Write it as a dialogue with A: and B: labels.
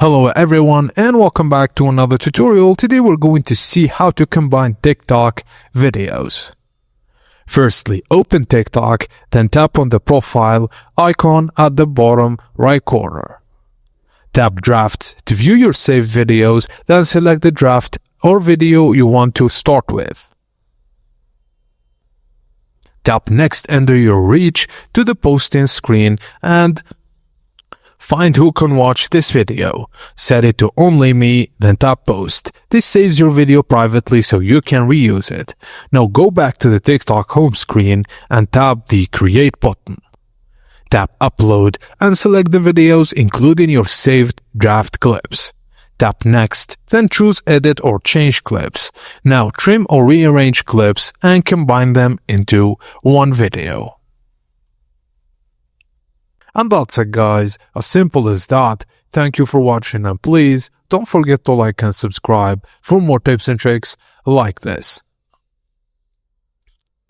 A: Hello everyone and welcome back to another tutorial. Today we're going to see how to combine TikTok videos. Firstly, open TikTok, then tap on the profile icon at the bottom right corner. Tap Drafts to view your saved videos, then select the draft or video you want to start with. Tap Next under your reach to the posting screen and find who can watch this video. Set it to only me, then tap Post. This saves your video privately so you can reuse it. Now go back to the TikTok home screen and tap the Create button. Tap Upload and select the videos including your saved draft clips. Tap Next, then choose Edit or Change Clips. Now trim or rearrange clips and combine them into one video. And that's it guys, as simple as that. Thank you for watching and please don't forget to like and subscribe for more tips and tricks like this.